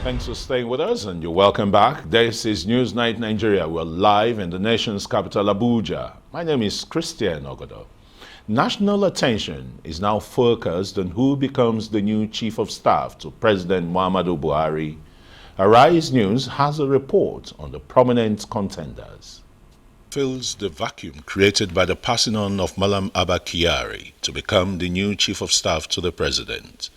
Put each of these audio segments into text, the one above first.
Thanks for staying with us and you're welcome back. This is Newsnight Nigeria. We're live in the nation's capital, Abuja. My name is Christian Ogodo. National attention is now focused on who becomes the new Chief of Staff to President Muhammadu Buhari. Arise News has a report on the prominent contenders. Fills the vacuum created by the passing on of Malam Abba Kyari to become the new Chief of Staff to the President.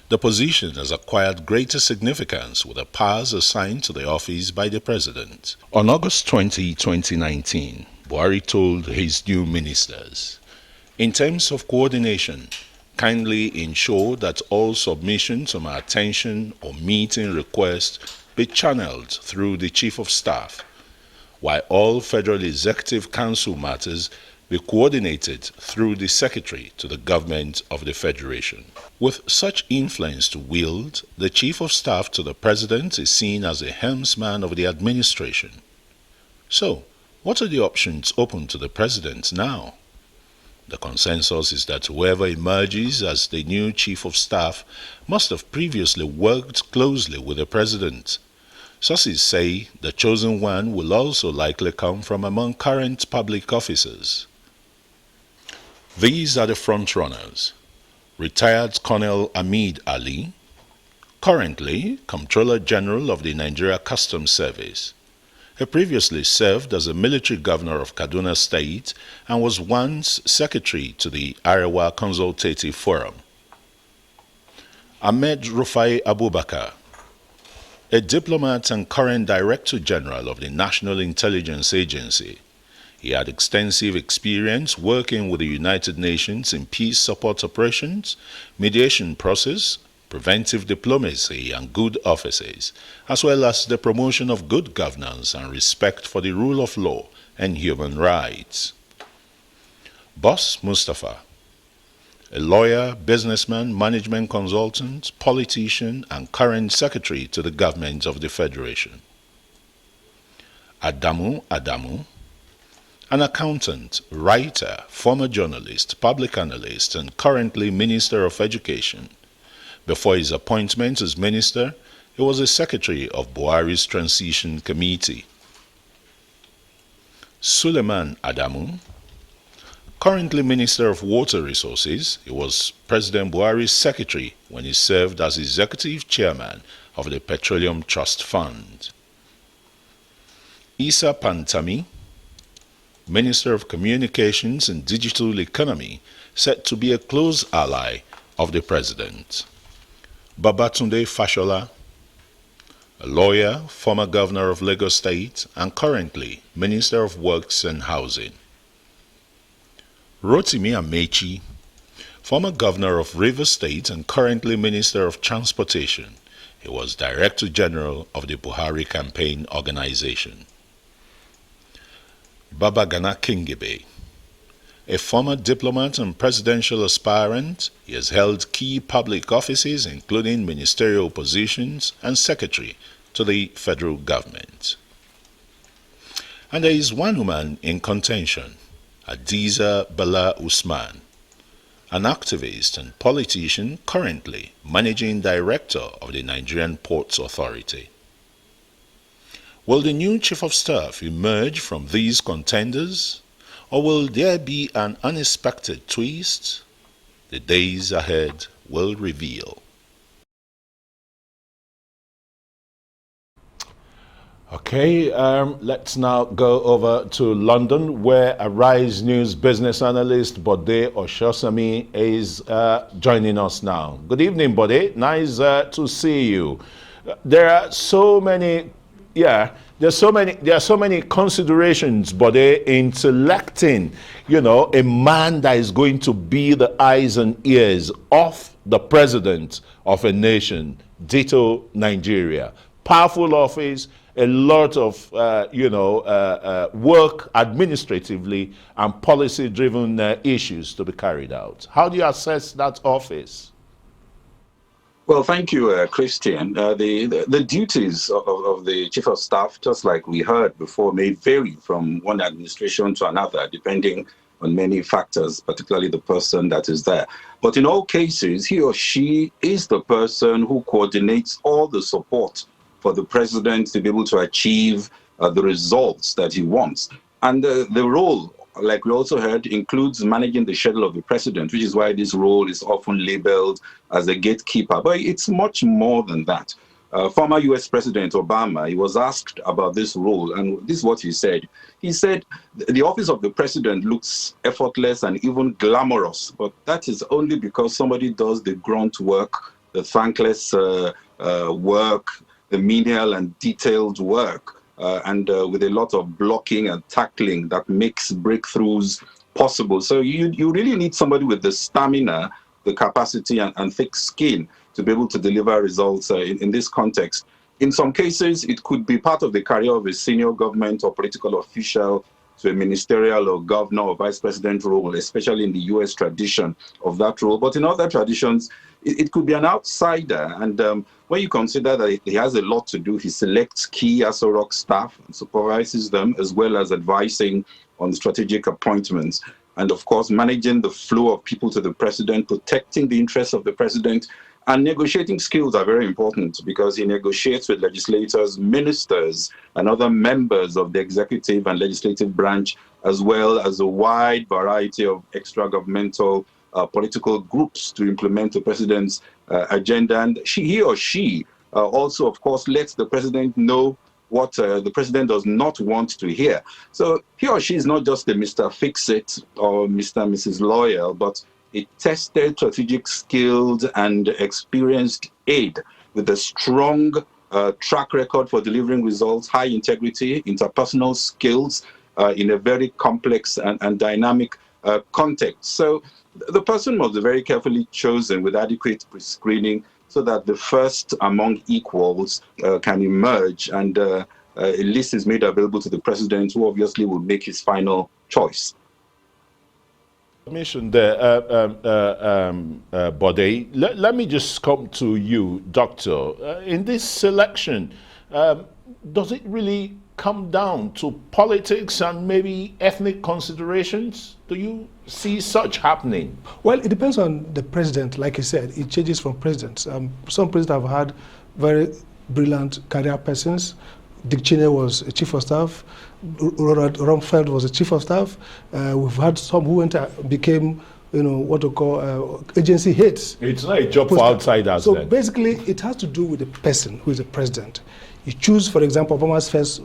The position has acquired greater significance with the powers assigned to the office by the President. On August 20, 2019, Buhari told his new ministers, "In terms of coordination, kindly ensure that all submissions to my attention or meeting requests be channeled through the Chief of Staff, while all Federal Executive Council matters be coordinated through the Secretary to the Government of the Federation." With such influence to wield, the Chief of Staff to the President is seen as a helmsman of the administration. So, what are the options open to the President now? The consensus is that whoever emerges as the new Chief of Staff must have previously worked closely with the President. Sources say the chosen one will also likely come from among current public officers. These are the frontrunners. Retired Colonel Hamid Ali, currently Comptroller General of the Nigeria Customs Service. He previously served as a military governor of Kaduna State and was once secretary to the Arewa Consultative Forum. Ahmed Rufai Abubakar, a diplomat and current Director General of the National Intelligence Agency. He had extensive experience working with the United Nations in peace support operations, mediation process, preventive diplomacy and good offices, as well as the promotion of good governance and respect for the rule of law and human rights. Boss Mustafa, a lawyer, businessman, management consultant, politician, and current secretary to the government of the Federation. Adamu Adamu, an accountant, writer, former journalist, public analyst, and currently Minister of Education. Before his appointment as minister, he was a secretary of Buhari's Transition Committee. Suleiman Adamu, currently Minister of Water Resources, he was President Buhari's secretary when he served as executive chairman of the Petroleum Trust Fund. Isa Pantami, Minister of Communications and Digital Economy, said to be a close ally of the President. Babatunde Fashola, a lawyer, former governor of Lagos State, and currently Minister of Works and Housing. Rotimi Amechi, former governor of Rivers State and currently Minister of Transportation. He was Director General of the Buhari Campaign Organization. Babagana Kingibe, a former diplomat and presidential aspirant, he has held key public offices including ministerial positions and secretary to the federal government. And there is one woman in contention, Hadiza Bala Usman, an activist and politician currently managing director of the Nigerian Ports Authority. Will the new Chief of Staff emerge from these contenders, or will there be an unexpected twist? The days ahead will reveal. Okay, let's now go over to London, where Arise News business analyst Bode Oshosami is joining us now. Good evening, Bode. Nice to see you. There are so many there are so many considerations, but in selecting, a man that is going to be the eyes and ears of the president of a nation, ditto Nigeria. Powerful office, a lot of, work administratively and policy-driven issues to be carried out. How do you assess that office? Well, thank you, Christian. The duties of the Chief of Staff, just like we heard before, may vary from one administration to another, depending many factors, particularly the person that is there. But in all cases, he or she is the person who coordinates all the support for the president to be able to achieve the results that he wants. And the role, like we also heard, includes managing the schedule of the president, which is why this role is often labeled as a gatekeeper. But it's much more than that. Former US President Obama, he was asked about this role, and this is what he said. He said, the office of the president looks effortless and even glamorous, but that is only because somebody does the grunt work, the thankless work, the menial and detailed work, and with a lot of blocking and tackling that makes breakthroughs possible. So you really need somebody with the stamina, the capacity, and thick skin to be able to deliver results in this context. In some cases, it could be part of the career of a senior government or political official to a ministerial or governor or vice president role, especially in the US tradition of that role. But in other traditions, it could be an outsider. And when you consider that he has a lot to do, he selects key Aso Rock staff and supervises them, as well as advising on strategic appointments. And of course, managing the flow of people to the president, protecting the interests of the president. And negotiating skills are very important because he negotiates with legislators, ministers, and other members of the executive and legislative branch, as well as a wide variety of extra-governmental political groups to implement the president's agenda. And he or she also, of course, lets the president know what the president does not want to hear. So he or she is not just a Mr. Fix-It or Mr. and Mrs. Loyal, but a tested, strategic, skilled, and experienced aide with a strong track record for delivering results, high integrity, interpersonal skills in a very complex and dynamic context. So the person must be very carefully chosen with adequate pre-screening so that the first among equals can emerge, and a list is made available to the president, who obviously will make his final choice. Mentioned there, Bode. Let me just come to you, Doctor. In this selection, does it really come down to politics and maybe ethnic considerations? Do you see such happening? Well, it depends on the president. Like I said, it changes from presidents. Some presidents have had very brilliant career persons. Dick Cheney was a chief of staff. Rumsfeld was a chief of staff. We've had some who went became, what we call agency heads. It's not a job for outsiders. So then. Basically, it has to do with the person who is the president. You choose, for example, Obama's first,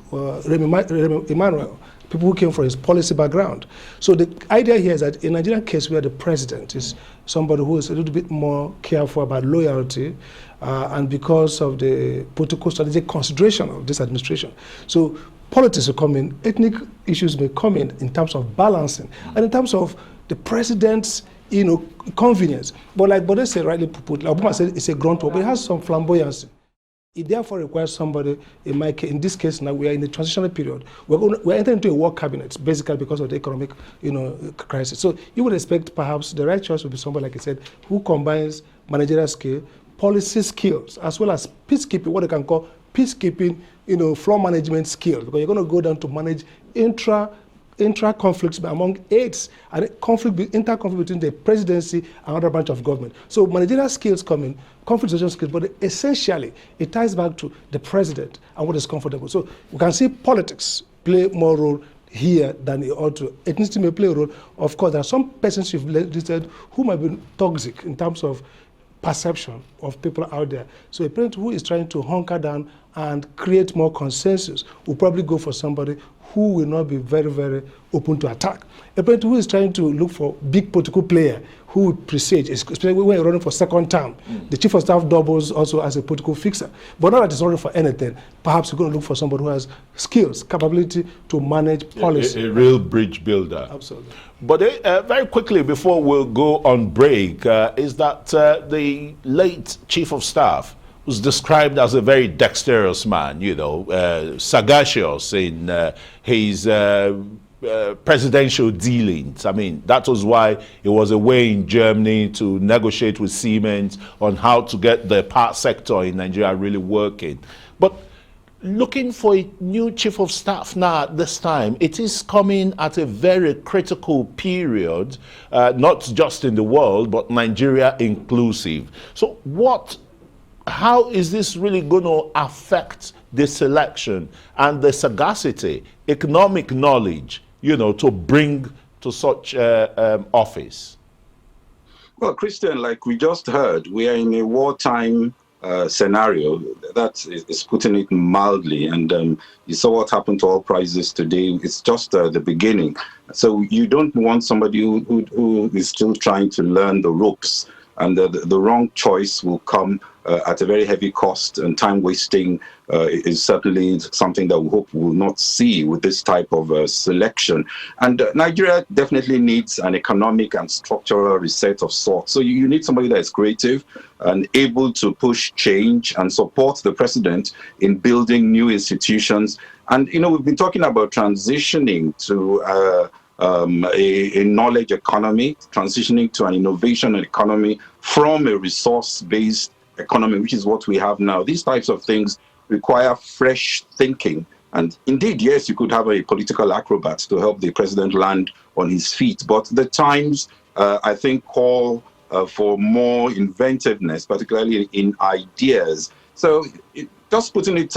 Emmanuel, people who came from his policy background. So the idea here is that in a Nigerian case where the president is somebody who is a little bit more careful about loyalty, and because of the political strategic consideration of this administration. So politics will come in, ethnic issues may come in terms of balancing, and in terms of the president's convenience. But like Bode said, rightly put, like Obama said, it's a grunt work, but it has some flamboyancy. It therefore requires somebody, in this case now we are in a transitional period. We're entering into a war cabinet, basically because of the economic crisis. So you would expect perhaps the right choice would be somebody, like I said, who combines managerial skill, policy skills, as well as peacekeeping, what they can call peacekeeping, floor management skills, because you're going to go down to manage intra-conflicts among aides and inter-conflict between the presidency and other branch of government. So managerial skills come in, conflict resolution skills, but essentially it ties back to the president and what is comfortable. So we can see politics play more role here than it ought to. Ethnicity may play a role. Of course, there are some persons you've listed who might be toxic in terms of perception of people out there. So a president who is trying to hunker down and create more consensus will probably go for somebody who will not be very, very open to attack. A president who is trying to look for big political player who will presage, especially when you're running for second term. The chief of staff doubles also as a political fixer. But not that it's running for anything. Perhaps you're going to look for somebody who has skills, capability to manage policy. A real bridge builder. Absolutely. But very quickly, before we'll go on break, is that the late chief of staff was described as a very dexterous man, sagacious in his presidential dealings. I mean, that was why he was away in Germany to negotiate with Siemens on how to get the power sector in Nigeria really working. But looking for a new chief of staff now at this time, it is coming at a very critical period, not just in the world, but Nigeria inclusive. So how is this really going to affect the selection and the sagacity, economic knowledge, to bring to such office? Well, Christian, like we just heard, we are in a wartime scenario. That is putting it mildly. And you saw what happened to oil prices today. It's just the beginning. So you don't want somebody who is still trying to learn the ropes. And the wrong choice will come at a very heavy cost, and time wasting is certainly something that we hope we will not see with this type of selection. And Nigeria definitely needs an economic and structural reset of sorts. So you need somebody that is creative and able to push change and support the president in building new institutions. And, we've been talking about transitioning to a knowledge economy, transitioning to an innovation economy from a resource-based economy, which is what we have now. These types of things require fresh thinking. And indeed, yes, you could have a political acrobat to help the president land on his feet. But the times, I think, call for more inventiveness, particularly in ideas. So just putting it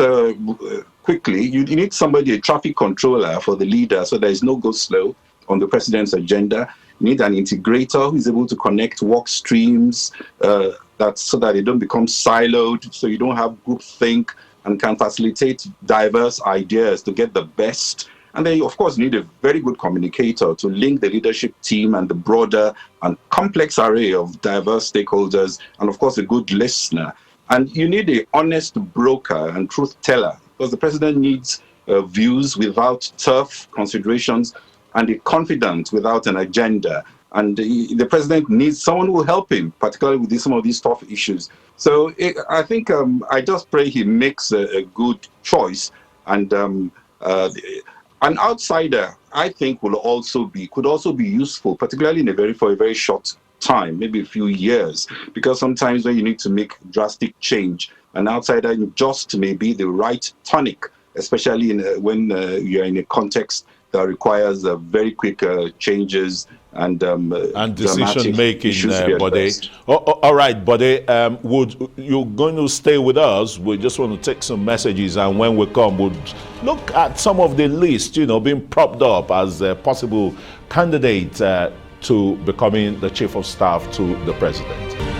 quickly, you need somebody, a traffic controller for the leader, so there is no go slow on the president's agenda. You need an integrator who is able to connect work streams so that they don't become siloed, so you don't have groupthink, and can facilitate diverse ideas to get the best. And then, of course, you need a very good communicator to link the leadership team and the broader and complex array of diverse stakeholders, and of course, a good listener. And you need an honest broker and truth teller, because the president needs views without turf considerations, and a confidant without an agenda. And the president needs someone who will help him, particularly with some of these tough issues. So I think I just pray he makes a good choice. And an outsider, I think, could also be useful, particularly for a very short time, maybe a few years, because sometimes when you need to make drastic change, an outsider just may be the right tonic, especially when you're in a context that requires very quick changes and decision making, Bode. All right, Bode, you're going to stay with us? We just want to take some messages, and when we come, we'll look at some of the lists, being propped up as a possible candidate to becoming the chief of staff to the president.